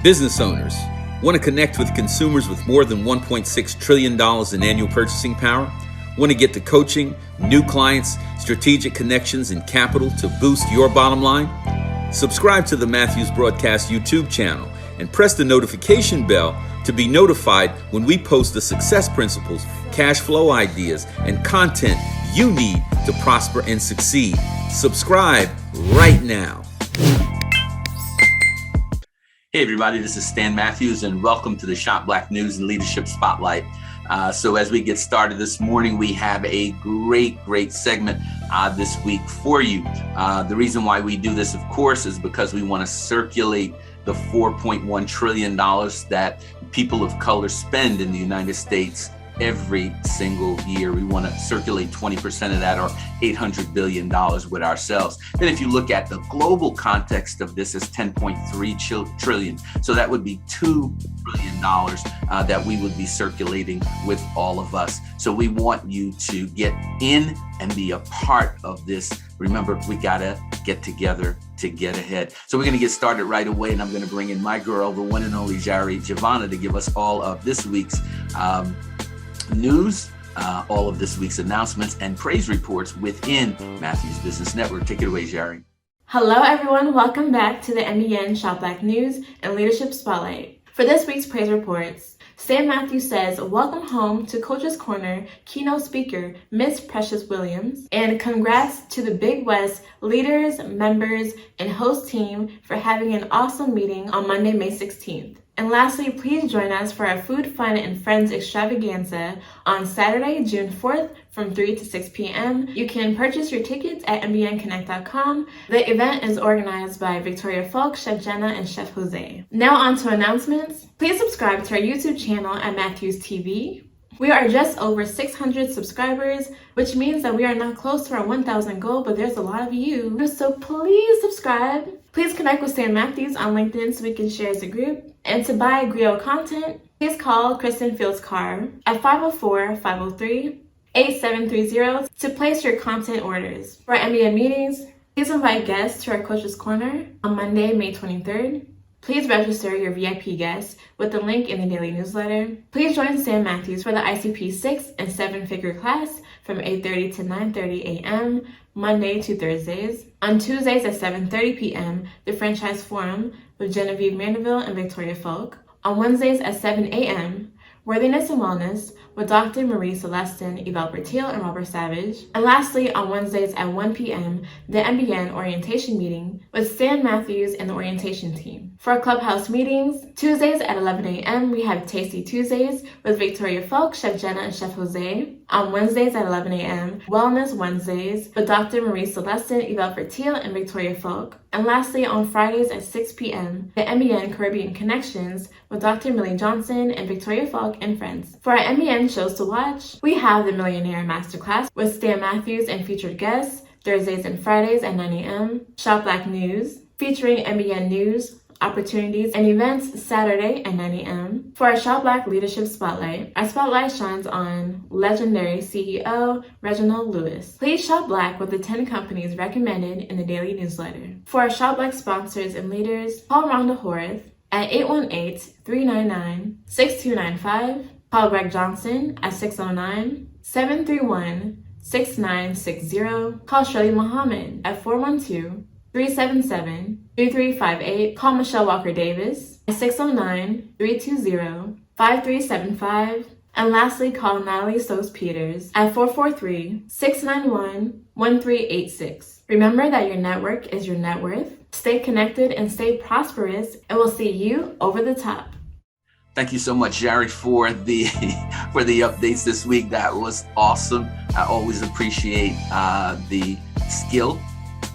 Business owners want to connect with consumers with more than $1.6 trillion in annual purchasing power? Want to get the coaching, new clients, strategic connections, and capital to boost your bottom line? Subscribe to the Matthews Broadcast YouTube channel and press the notification bell to be notified when we post the success principles, cash flow ideas, and content you need to prosper and succeed. Subscribe right now. Hey everybody, this is Stan Matthews and welcome to the Shop Black News and Leadership Spotlight. So as we get started this morning, we have a great segment this week for you. The reason why we do this, of course, is because we want to circulate the $4.1 trillion that people of color spend in the United States every single year. We want to circulate 20% of that, or $800 billion with ourselves. Then if you look at the global context of this, is $10.3 trillion. So that would be $2 trillion that we would be circulating with all of us. So we want you to get in and be a part of this. Remember, we gotta get together to get ahead. So we're gonna get started right away, and I'm gonna bring in my girl, the one and only Jari Giovanna, to give us all of this week's news, all of this week's announcements and praise reports within Matthews Business Network. Take it away, Jari. Hello everyone, welcome back to the MEN Shop Black News and Leadership Spotlight. For this week's praise reports, Stan Matthews says, welcome home to Coach's Corner keynote speaker, Miss Precious Williams, and congrats to the Big West leaders, members, and host team for having an awesome meeting on Monday, May 16th. And lastly, please join us for our Food, Fun, and Friends extravaganza on Saturday, June 4th from 3 to 6 p.m. You can purchase your tickets at mbnconnect.com. The event is organized by Victoria Falk, Chef Jenna, and Chef Jose. Now on to announcements. Please subscribe to our YouTube channel at Matthews TV. We are just over 600 subscribers, which means that we are not close to our 1,000 goal, but there's a lot of you. So please subscribe. Please connect with Stan Matthews on LinkedIn so we can share as a group. And to buy Griot content, please call Kristen Fields Carr at 504-503-8730 to place your content orders. For our MEN meetings, please invite guests to our Coach's Corner on Monday, May 23rd. Please register your VIP guests with the link in the daily newsletter. Please join Stan Matthews for the ICP 6 and 7-figure class from 8:30 to 9:30 a.m. Monday to Thursdays. On Tuesdays at 7:30 p.m., the Franchise Forum with Genevieve Mandeville and Victoria Falk. On Wednesdays at 7 a.m., Worthiness and Wellness with Dr. Marie Celestin, Yvelle Bertiel, and Robert Savage. And lastly, on Wednesdays at 1 p.m., the MBN Orientation Meeting with Stan Matthews and the orientation team. For our Clubhouse meetings, Tuesdays at 11 a.m., we have Tasty Tuesdays with Victoria Falk, Chef Jenna, and Chef Jose. On Wednesdays at 11 a.m., Wellness Wednesdays with Dr. Marie Celestin, Yvelle Bertiel, and Victoria Falk. And lastly, on Fridays at 6 p.m., the MEN Caribbean Connections with Dr. Millie Johnson and Victoria Falk and friends. For our MEN shows to watch, we have the Millionaire Masterclass with Stan Matthews and featured guests, Thursdays and Fridays at 9 a.m., Shop Black News, featuring MEN news, opportunities, and events Saturday at 9 a.m. For our Shop Black Leadership Spotlight, our spotlight shines on legendary CEO Reginald Lewis. Please shop black with the 10 companies recommended in the daily newsletter. For our Shop Black sponsors and leaders, call Rhonda Horth at 818-399-6295, call Greg Johnson at 609-731-6960, call Shirley Muhammad at 412-377-3358. Call Michelle Walker Davis at 609-320-5375. And lastly, call Natalie Stokes Peters at 443-691-1386. Remember that your network is your net worth. Stay connected and stay prosperous, and we'll see you over the top. Thank you so much, Jari, for the updates this week. That was awesome. I always appreciate the skill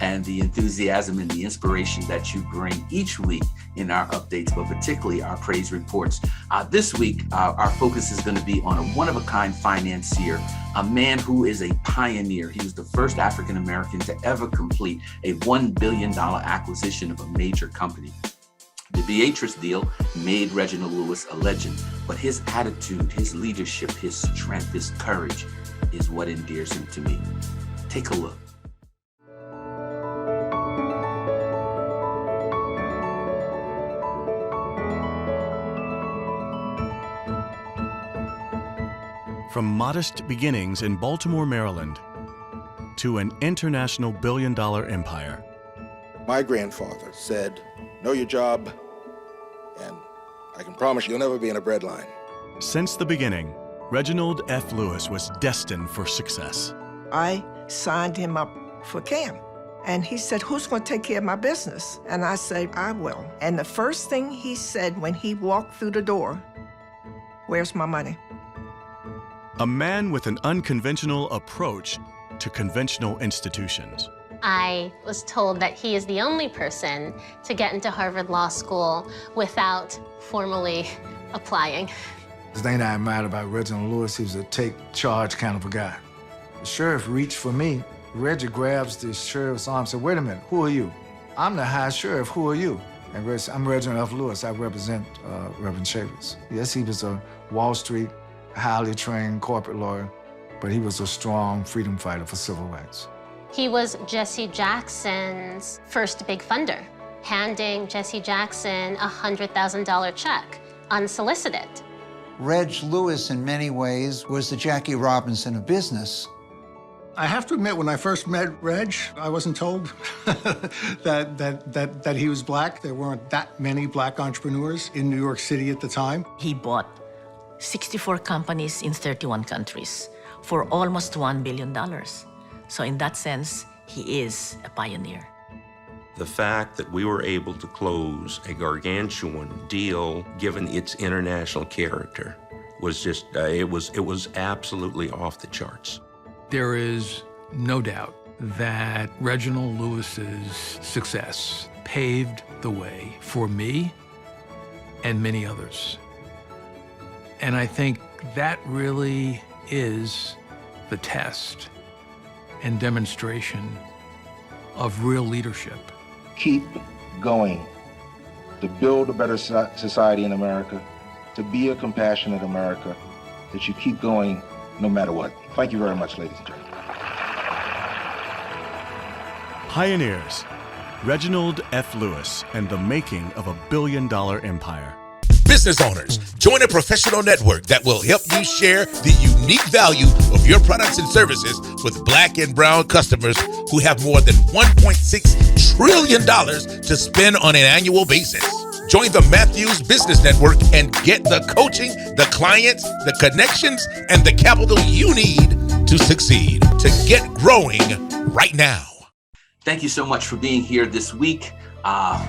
and the enthusiasm and the inspiration that you bring each week in our updates, but particularly our praise reports. This week, our focus is going to be on a one-of-a-kind financier, a man who is a pioneer. He was the first African-American to ever complete a $1 billion acquisition of a major company. The Beatrice deal made Reginald Lewis a legend, but his attitude, his leadership, his strength, his courage is what endears him to me. Take a look. From modest beginnings in Baltimore, Maryland, to an international billion-dollar empire. My grandfather said, know your job, and I can promise you'll never be in a bread line. Since the beginning, Reginald F. Lewis was destined for success. I signed him up for CAM. And he said, who's going to take care of my business? And I said, I will. And the first thing he said when he walked through the door, where's my money? A man with an unconventional approach to conventional institutions. I was told that he is the only person to get into Harvard Law School without formally applying. The thing that I admired about Reginald Lewis, he was a take charge kind of a guy. The sheriff reached for me. Reggie grabs the sheriff's arm and said, wait a minute, who are you? I'm the high sheriff, who are you? And Reggie said, I'm Reginald F. Lewis, I represent Reverend Chavis. Yes, he was a Wall Street, highly trained corporate lawyer, but he was a strong freedom fighter for civil rights. He was Jesse Jackson's first big funder, handing Jesse Jackson a $100,000 check, unsolicited. Reg Lewis, in many ways, was the Jackie Robinson of business. I have to admit, when I first met Reg, I wasn't told that he was black. There weren't that many black entrepreneurs in New York City at the time. He bought 64 companies in 31 countries for almost $1 billion. So in that sense, he is a pioneer. The fact that we were able to close a gargantuan deal, given its international character, was just, it was absolutely off the charts. There is no doubt that Reginald Lewis's success paved the way for me and many others. And I think that really is the test and demonstration of real leadership. Keep going to build a better society in America, to be a compassionate America, that you keep going no matter what. Thank you very much, ladies and gentlemen. Pioneers, Reginald F. Lewis and the making of a billion-dollar empire. Business owners, join a professional network that will help you share the unique value of your products and services with Black and brown customers who have more than $1.6 trillion to spend on an annual basis. Join the Matthews Business Network and get the coaching, the clients, the connections, and the capital you need to succeed. To get growing right now. Thank you so much for being here this week.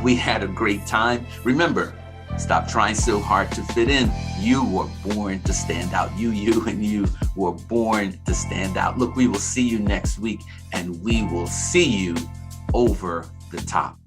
We had a great time. Remember, stop trying so hard to fit in. You were born to stand out. You were born to stand out. Look, we will see you next week, and we will see you over the top.